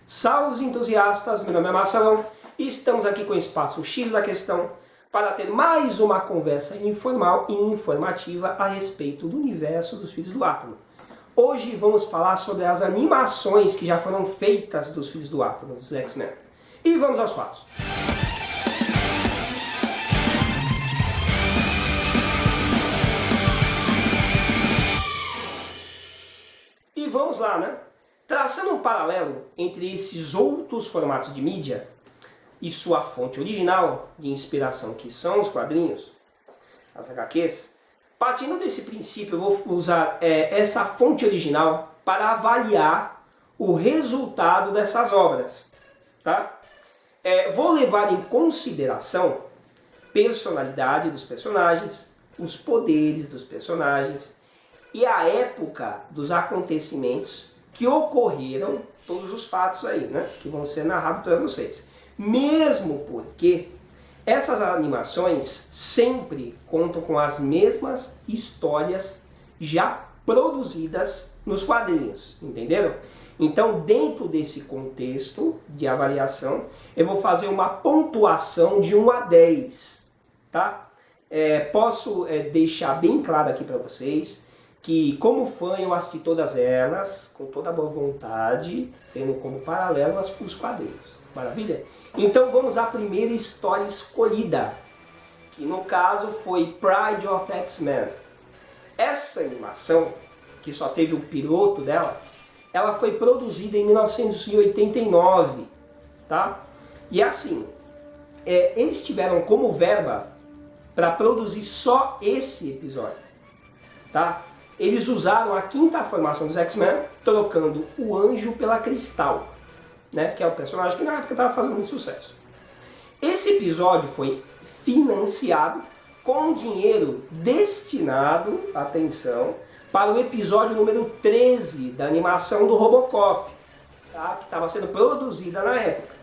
Salve entusiastas, meu nome é Marcelão e estamos aqui com o Espaço X da Questão para ter mais uma conversa informal e informativa a respeito do universo dos Filhos do Átomo. Hoje vamos falar sobre as animações que já foram feitas dos Filhos do Átomo, dos X-Men. E vamos aos fatos. E vamos lá, né? Traçando um paralelo entre esses outros formatos de mídia e sua fonte original de inspiração, que são os quadrinhos, as HQs, partindo desse princípio, eu vou usar essa fonte original para avaliar o resultado dessas obras. Tá? Vou levar em consideração personalidade dos personagens, os poderes dos personagens e a época dos acontecimentos que ocorreram, todos os fatos aí, né, que vão ser narrados para vocês. Mesmo porque essas animações sempre contam com as mesmas histórias já produzidas nos quadrinhos, entenderam? Então, dentro desse contexto de avaliação, eu vou fazer uma pontuação de 1 a 10, tá? Posso deixar bem claro aqui para vocês que, como fã, eu assisti todas elas com toda a boa vontade, tendo como paralelo os quadrinhos. Maravilha? Então vamos à primeira história escolhida, que no caso foi Pride of X-Men. Essa animação, que só teve o piloto dela, ela foi produzida em 1989, tá? E assim, eles tiveram como verba para produzir só esse episódio, tá? Eles usaram a quinta formação dos X-Men, trocando o Anjo pela Cristal, né, que é o personagem que na época estava fazendo muito sucesso. Esse episódio foi financiado com dinheiro destinado, atenção, para o episódio número 13 da animação do Robocop, tá, que estava sendo produzida na época.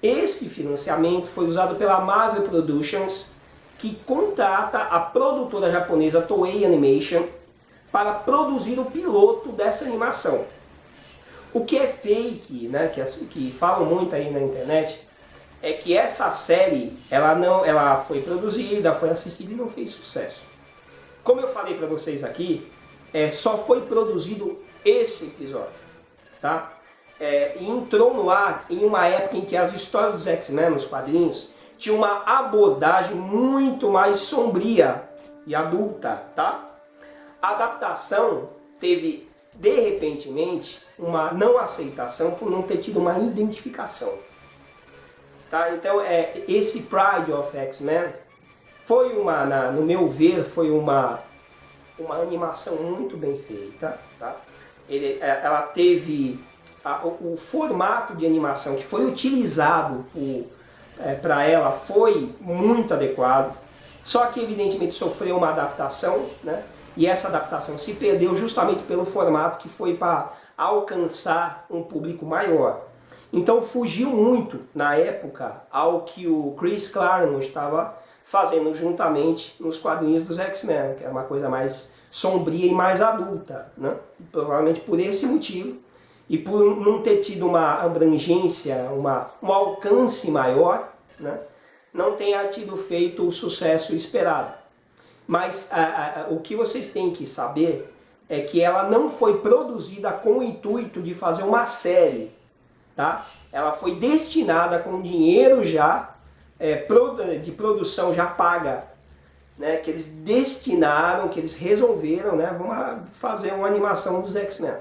Esse financiamento foi usado pela Marvel Productions, que contrata a produtora japonesa Toei Animation para produzir o piloto dessa animação. O que é fake, né, que falam muito aí na internet, é que essa série ela foi produzida, foi assistida e não fez sucesso. Como eu falei para vocês aqui, só foi produzido esse episódio, tá? E entrou no ar em uma época em que as histórias dos X-Men, nos quadrinhos, tinham uma abordagem muito mais sombria e adulta, tá? A adaptação teve, de repentemente, uma não aceitação por não ter tido uma identificação. Tá? Então, esse Pride of X-Men foi no meu ver, foi uma animação muito bem feita. Tá? Ela teve o formato de animação que foi utilizado para ela foi muito adequado, só que evidentemente sofreu uma adaptação, né? E essa adaptação se perdeu justamente pelo formato que foi para alcançar um público maior. Então fugiu muito, na época, ao que o Chris Claremont estava fazendo juntamente nos quadrinhos dos X-Men, que era uma coisa mais sombria e mais adulta, né? Provavelmente por esse motivo, e por não ter tido uma abrangência, um alcance maior, né? Não tenha tido feito o sucesso esperado. Mas o que vocês têm que saber é que ela não foi produzida com o intuito de fazer uma série, tá? Ela foi destinada com dinheiro já, de produção já paga, né? Que eles destinaram, que eles resolveram, né? Vamos fazer uma animação dos X-Men.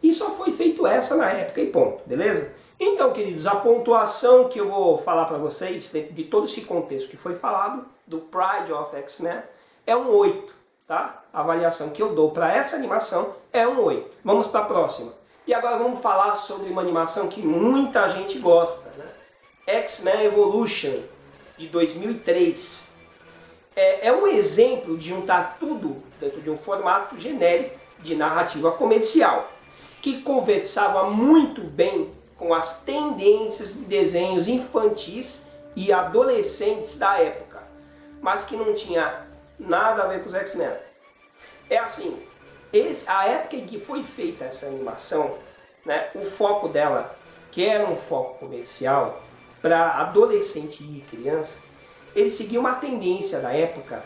E só foi feito essa na época e ponto, beleza? Então, queridos, a pontuação que eu vou falar para vocês, de todo esse contexto que foi falado, do Pride of X-Men, é um 8, tá? A avaliação que eu dou para essa animação é um 8. Vamos para a próxima. E agora vamos falar sobre uma animação que muita gente gosta, né? X-Men Evolution, de 2003. É um exemplo de juntar tudo dentro de um formato genérico de narrativa comercial, que conversava muito bem com as tendências de desenhos infantis e adolescentes da época, mas que não tinha nada a ver com os X-Men. É assim, a época em que foi feita essa animação, né, o foco dela que era um foco comercial para adolescente e criança, ele seguia uma tendência da época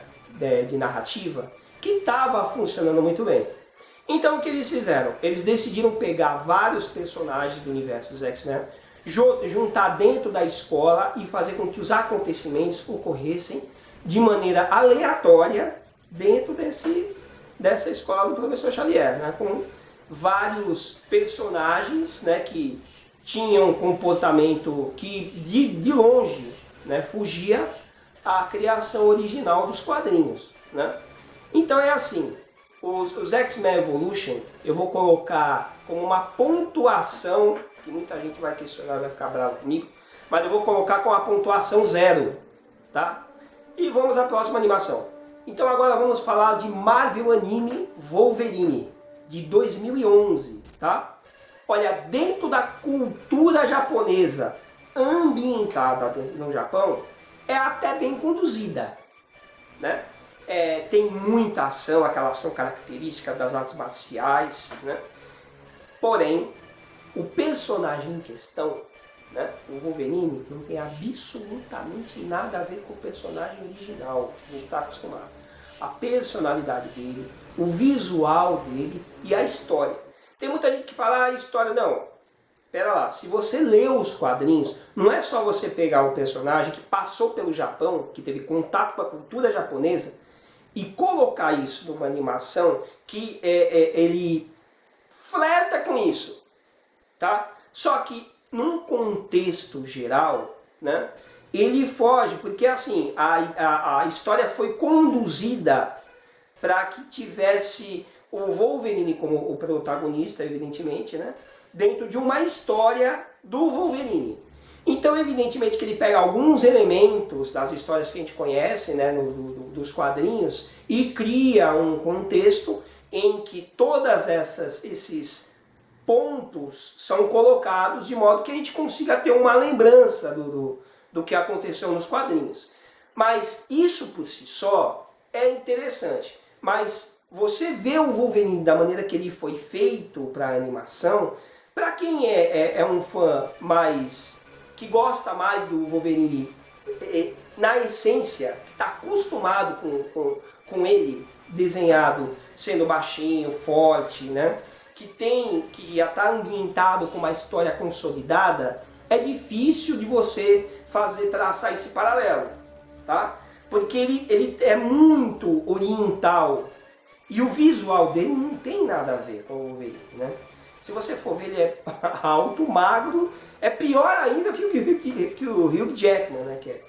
de narrativa que estava funcionando muito bem. Então o que eles fizeram? Eles decidiram pegar vários personagens do universo dos X-Men, juntar dentro da escola e fazer com que os acontecimentos ocorressem de maneira aleatória dentro dessa escola do professor Xavier, né? Com vários personagens, né, que tinham um comportamento que de longe, né, fugia à criação original dos quadrinhos, né? Então é assim, os X-Men Evolution eu vou colocar como uma pontuação, que muita gente vai questionar, vai ficar bravo comigo, mas eu vou colocar com a pontuação 0, tá? E vamos à próxima animação. Então agora vamos falar de Marvel Anime Wolverine, de 2011, tá? Olha, dentro da cultura japonesa ambientada no Japão, é até bem conduzida, né? Tem muita ação, aquela ação característica das artes marciais, né? Porém, o personagem em questão, né, o Wolverine, não tem absolutamente nada a ver com o personagem original que a gente está acostumado. A personalidade dele, o visual dele e a história. Tem muita gente que fala, a história não. Pera lá, se você leu os quadrinhos, não é só você pegar um personagem que passou pelo Japão, que teve contato com a cultura japonesa, e colocar isso numa animação que ele flerta com isso, tá? Só que num contexto geral, né, ele foge, porque assim, a história foi conduzida para que tivesse o Wolverine como o protagonista, evidentemente, né, dentro de uma história do Wolverine. Então, evidentemente que ele pega alguns elementos das histórias que a gente conhece, né, dos quadrinhos, e cria um contexto em que todas esses pontos são colocados de modo que a gente consiga ter uma lembrança do que aconteceu nos quadrinhos. Mas isso por si só é interessante. Mas você vê o Wolverine da maneira que ele foi feito para a animação, para quem é um fã que gosta mais do Wolverine na essência, que está acostumado com ele desenhado sendo baixinho, forte, né? Que já está ambientado com uma história consolidada, é difícil de você traçar esse paralelo, tá? Porque ele é muito oriental e o visual dele não tem nada a ver com o Wolverine, né? Se você for ver, ele é alto, magro, é pior ainda que o Hugh Jackman, né? Que é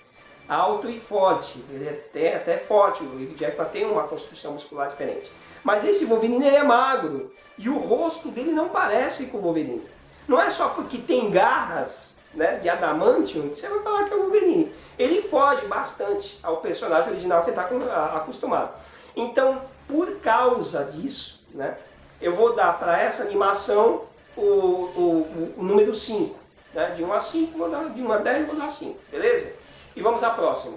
alto e forte, ele é até forte, o Hugh Jackman tem uma construção muscular diferente. Mas esse Wolverine é magro e o rosto dele não parece com o Wolverine. Não é só porque tem garras, né, de adamantium que você vai falar que é o Wolverine. Ele foge bastante ao personagem original que ele está acostumado. Então, por causa disso, né, eu vou dar para essa animação o número 5. Né, de 1 a 5, de 1 a 10 vou dar 5, beleza? E vamos à próxima.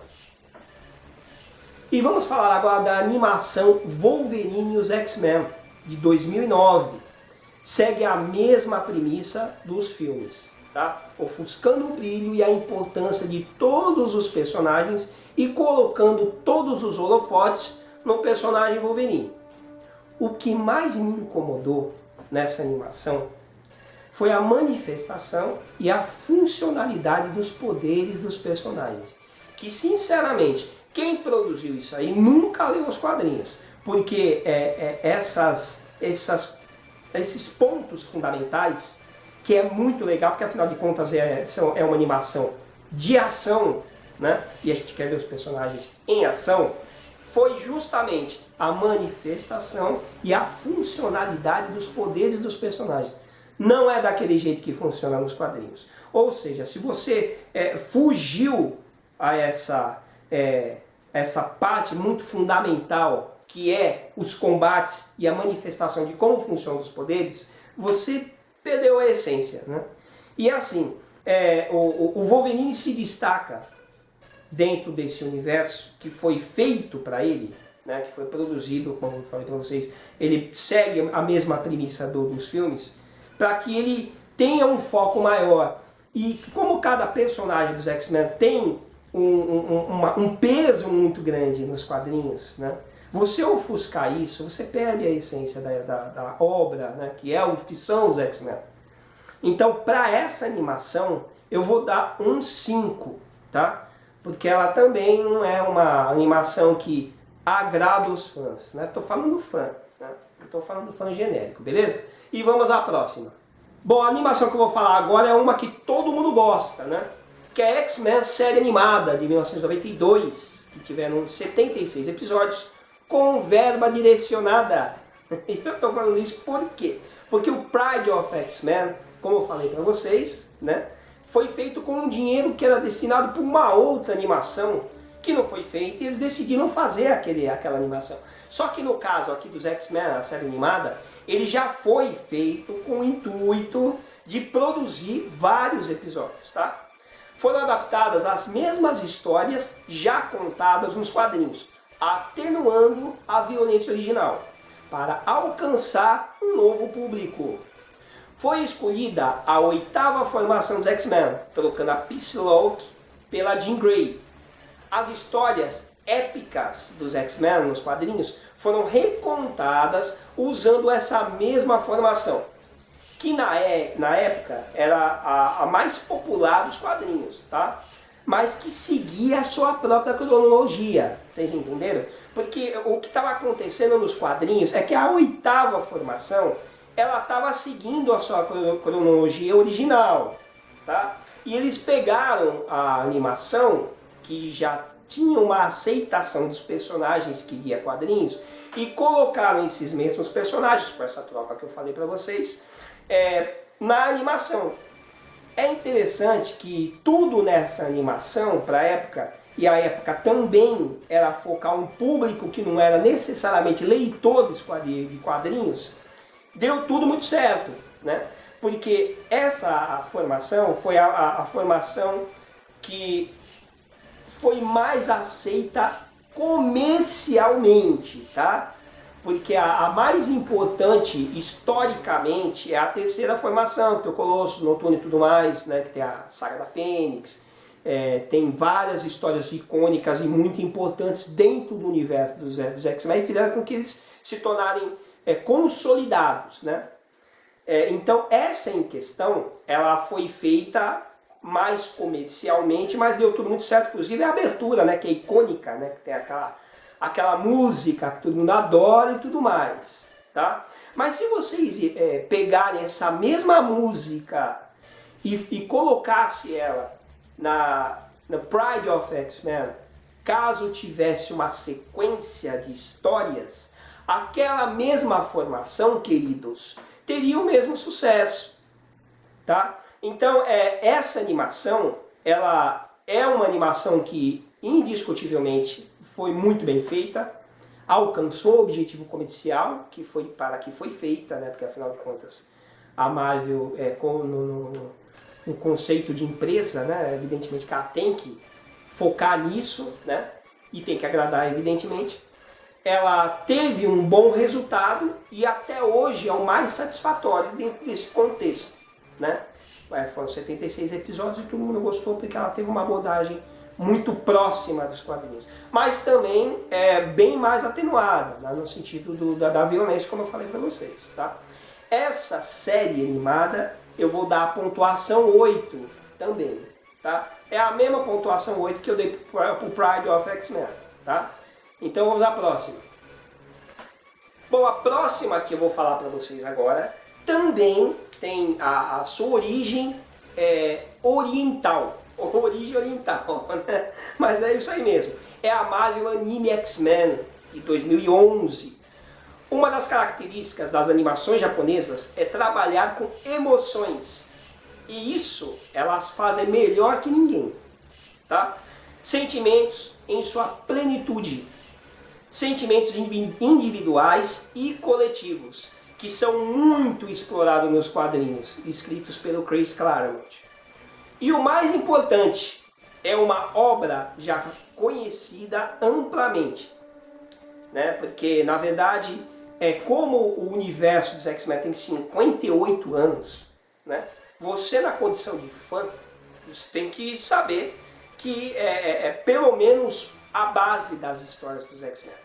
E vamos falar agora da animação Wolverine e os X-Men, de 2009. Segue a mesma premissa dos filmes, tá? Ofuscando o brilho e a importância de todos os personagens e colocando todos os holofotes no personagem Wolverine. O que mais me incomodou nessa animação foi a manifestação e a funcionalidade dos poderes dos personagens. Que, sinceramente, quem produziu isso aí nunca leu os quadrinhos. Porque esses pontos fundamentais, que é muito legal, porque afinal de contas é uma animação de ação, né? E a gente quer ver os personagens em ação, foi justamente a manifestação e a funcionalidade dos poderes dos personagens. Não é daquele jeito que funciona nos quadrinhos. Ou seja, se você fugiu a essa parte muito fundamental, que é os combates e a manifestação de como funcionam os poderes, você perdeu a essência, né? E assim, o Wolverine se destaca dentro desse universo que foi feito para ele, né, que foi produzido, como eu falei para vocês, ele segue a mesma premissa dos filmes, para que ele tenha um foco maior. E como cada personagem dos X-Men tem um peso muito grande nos quadrinhos, né? Você ofuscar isso, você perde a essência da obra, né? Que são os X-Men. Então, para essa animação, eu vou dar um 5, tá? Porque ela também não é uma animação que agrada os fãs, né? Estou falando fã, né? Não estou falando do fã genérico, beleza? E vamos à próxima. Bom, a animação que eu vou falar agora é uma que todo mundo gosta, né? Que é X-Men série animada de 1992, que tiveram 76 episódios com verba direcionada. E eu estou falando isso por quê? Porque o Pride of X-Men, como eu falei para vocês, né, foi feito com um dinheiro que era destinado para uma outra animação que não foi feita e eles decidiram fazer aquela animação. Só que no caso aqui dos X-Men, a série animada, ele já foi feito com o intuito de produzir vários episódios, tá? Foram adaptadas as mesmas histórias já contadas nos quadrinhos, atenuando a violência original, para alcançar um novo público. Foi escolhida a 8ª formação dos X-Men, trocando a Psylocke pela Jean Grey. As histórias épicas dos X-Men nos quadrinhos foram recontadas usando essa mesma formação, que na época era a mais popular dos quadrinhos, tá? Mas que seguia a sua própria cronologia, vocês entenderam? Porque o que estava acontecendo nos quadrinhos é que a 8ª formação, ela estava seguindo a sua cronologia original, tá? E eles pegaram a animação, que já tinha uma aceitação dos personagens que lia quadrinhos, e colocaram esses mesmos personagens, com essa troca que eu falei para vocês, na animação. É interessante que tudo nessa animação, para a época, e a época também era focar um público que não era necessariamente leitor de quadrinhos, deu tudo muito certo, né? Porque essa formação foi a formação que foi mais aceita comercialmente, tá? Porque a mais importante historicamente é a 3ª formação, que é o Colosso, Noturno e tudo mais, né? Que tem a Saga da Fênix, tem várias histórias icônicas e muito importantes dentro do universo dos X-Men e fizeram com que eles se tornarem consolidados, né? Então essa em questão, ela foi feita mais comercialmente, mas deu tudo muito certo, inclusive a abertura, né, que é icônica, né, que tem aquela música que todo mundo adora e tudo mais, tá? Mas se vocês pegarem essa mesma música e colocasse ela na Pride of X-Men, caso tivesse uma sequência de histórias, aquela mesma formação, queridos, teria o mesmo sucesso, tá? Então, essa animação, ela é uma animação que, indiscutivelmente, foi muito bem feita, alcançou o objetivo comercial, que foi para que foi feita, né? Porque, afinal de contas, a Marvel, no conceito de empresa, né? Evidentemente que ela tem que focar nisso, né? E tem que agradar, evidentemente. Ela teve um bom resultado e até hoje é o mais satisfatório dentro desse contexto, né? Foram 76 episódios e todo mundo gostou porque ela teve uma abordagem muito próxima dos quadrinhos. Mas também é bem mais atenuada, né, no sentido da violência, como eu falei para vocês. Tá? Essa série animada eu vou dar a pontuação 8 também. Tá? É a mesma pontuação 8 que eu dei para o Pride of X-Men. Tá? Então vamos à próxima. Bom, a próxima que eu vou falar para vocês agora também tem a sua origem oriental. Origem oriental, né? Mas é isso aí mesmo. É a Marvel Anime X-Men de 2011. Uma das características das animações japonesas é trabalhar com emoções. E isso elas fazem melhor que ninguém. Tá? Sentimentos em sua plenitude. Sentimentos individuais e coletivos, que são muito explorados nos quadrinhos, escritos pelo Chris Claremont. E o mais importante, é uma obra já conhecida amplamente, né? Porque, na verdade, como o universo dos X-Men tem 58 anos, né? você na condição de fã, você tem que saber que é pelo menos a base das histórias dos X-Men.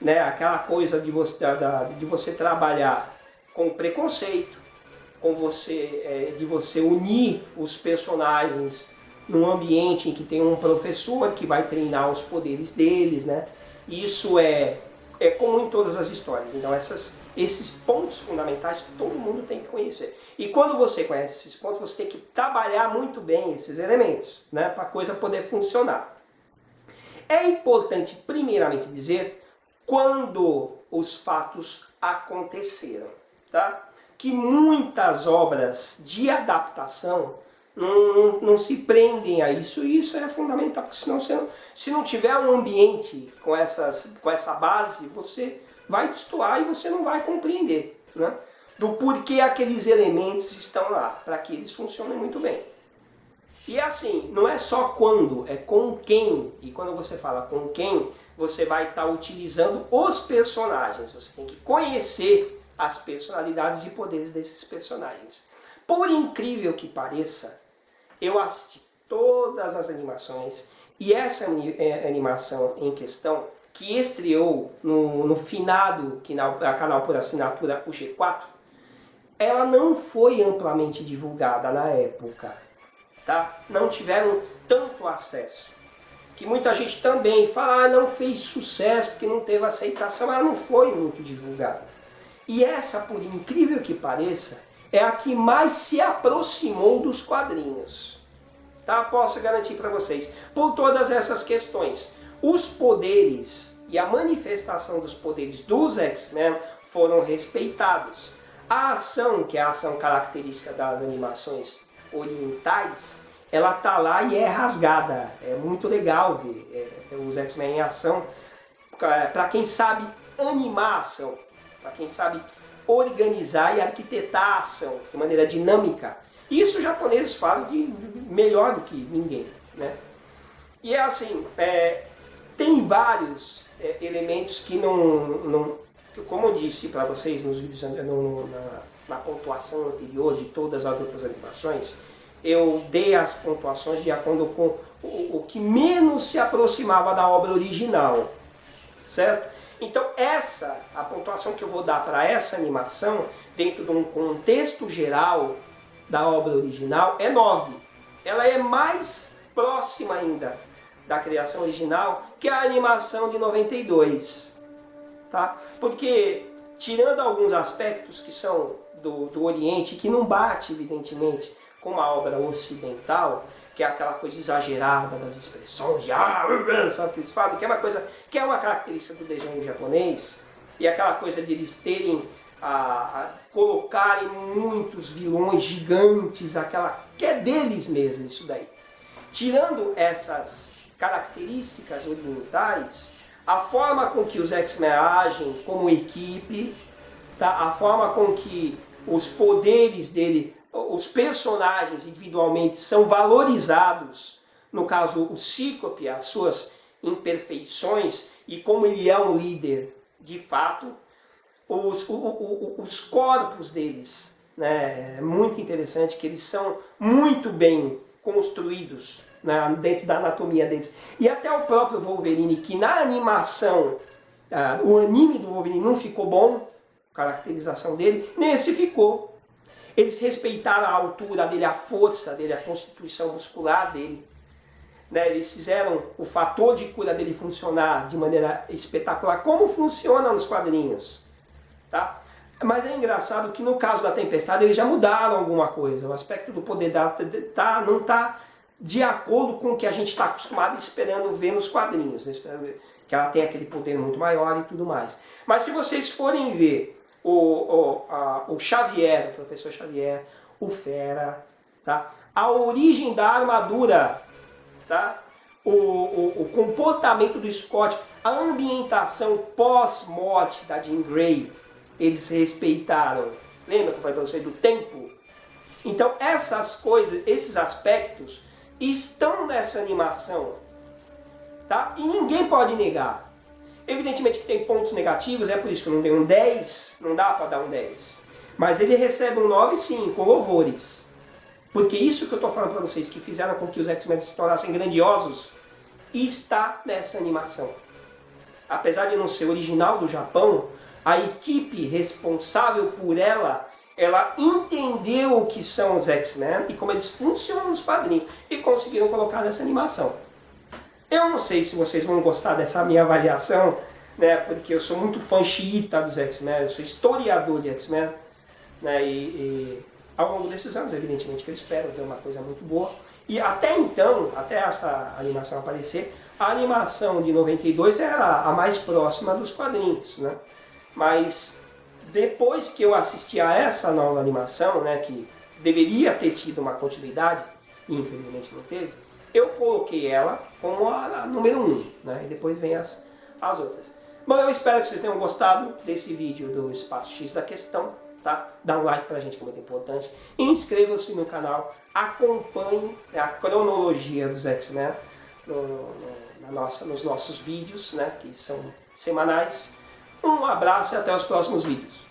Né? Aquela coisa de você trabalhar com preconceito, de você unir os personagens num ambiente em que tem um professor que vai treinar os poderes deles, né? Isso é comum em todas as histórias. Então esses pontos fundamentais todo mundo tem que conhecer. E quando você conhece esses pontos, você tem que trabalhar muito bem esses elementos, né? Para a coisa poder funcionar. É importante primeiramente dizer quando os fatos aconteceram, tá? Que muitas obras de adaptação não se prendem a isso, e isso é fundamental, porque senão se não tiver um ambiente com essa base, você vai destoar e você não vai compreender, né, do porquê aqueles elementos estão lá, para que eles funcionem muito bem. E assim, não é só quando, é com quem, e quando você fala com quem, você vai estar utilizando os personagens, você tem que conhecer as personalidades e poderes desses personagens. Por incrível que pareça, eu assisti todas as animações, e essa animação em questão, que estreou no finado canal por assinatura, o G4, ela não foi amplamente divulgada na época, tá? Não tiveram tanto acesso. Que muita gente também fala, não fez sucesso porque não teve aceitação, ela não foi muito divulgada. E essa, por incrível que pareça, é a que mais se aproximou dos quadrinhos. Tá? Posso garantir para vocês. Por todas essas questões. Os poderes e a manifestação dos poderes dos X-Men foram respeitados. A ação, que é a ação característica das animações orientais, ela tá lá e é rasgada. É muito legal ver os X-Men em ação. Para quem sabe animar a ação. Para quem sabe organizar e arquitetar a ação de maneira dinâmica. Isso os japoneses fazem melhor do que ninguém, né? E é assim, tem vários elementos que como eu disse para vocês nos vídeos, na pontuação anterior de todas as outras animações, eu dei as pontuações de acordo com o que menos se aproximava da obra original, certo? Então a pontuação que eu vou dar para essa animação, dentro de um contexto geral da obra original, é 9. Ela é mais próxima ainda da criação original que a animação de 92. Tá? Porque, tirando alguns aspectos que são do Oriente, que não bate, evidentemente, com a obra ocidental, que é aquela coisa exagerada das expressões, sabe o que eles fazem? Que é uma coisa, que é uma característica do desenho japonês, e aquela coisa de eles terem, colocarem muitos vilões gigantes, que é deles mesmo isso daí. Tirando essas características orientais, a forma com que os X-Men agem como equipe, tá? A forma com que os poderes dele, os personagens individualmente são valorizados, no caso o Cíclope, as suas imperfeições e como ele é um líder de fato, os corpos deles, né? É muito interessante que eles são muito bem construídos, né, dentro da anatomia deles. E até o próprio Wolverine, que na animação, o anime do Wolverine não ficou bom, a caracterização dele, nesse ficou. Eles respeitaram a altura dele, a força dele, a constituição muscular dele. Né, eles fizeram o fator de cura dele funcionar de maneira espetacular, como funciona nos quadrinhos. Tá? Mas é engraçado que no caso da Tempestade eles já mudaram alguma coisa. O aspecto do poder dela não está de acordo com o que a gente está acostumado esperando ver nos quadrinhos. Né? Que ela tem aquele poder muito maior e tudo mais. Mas se vocês forem ver o Xavier, o professor Xavier, o Fera, tá? A origem da armadura, tá? O comportamento do Scott, a ambientação pós-morte da Jean Grey, eles respeitaram. Lembra que eu falei para vocês do tempo? Então essas coisas, esses aspectos estão nessa animação, tá? E ninguém pode negar. Evidentemente que tem pontos negativos, é por isso que eu não dei um 10, não dá para dar um 10. Mas ele recebe um 9 sim, com louvores. Porque isso que eu estou falando para vocês, que fizeram com que os X-Men se tornassem grandiosos, está nessa animação. Apesar de não ser original do Japão, a equipe responsável por ela entendeu o que são os X-Men e como eles funcionam nos quadrinhos e conseguiram colocar nessa animação. Eu não sei se vocês vão gostar dessa minha avaliação, né, porque eu sou muito fã xiita dos X-Men, eu sou historiador de X-Men, né, e ao longo desses anos, evidentemente, que eu espero ver uma coisa muito boa. E até então, até essa animação aparecer, a animação de 92 era a mais próxima dos quadrinhos, né? Mas depois que eu assisti a essa nova animação, né, que deveria ter tido uma continuidade, e infelizmente não teve, eu coloquei ela como a número 1, né? E depois vem as outras. Bom, eu espero que vocês tenham gostado desse vídeo do Espaço X da Questão. Tá? Dá um like pra gente, que é muito importante. Inscreva-se no canal, acompanhe a cronologia dos X-Men nos nossos vídeos, né, que são semanais. Um abraço e até os próximos vídeos.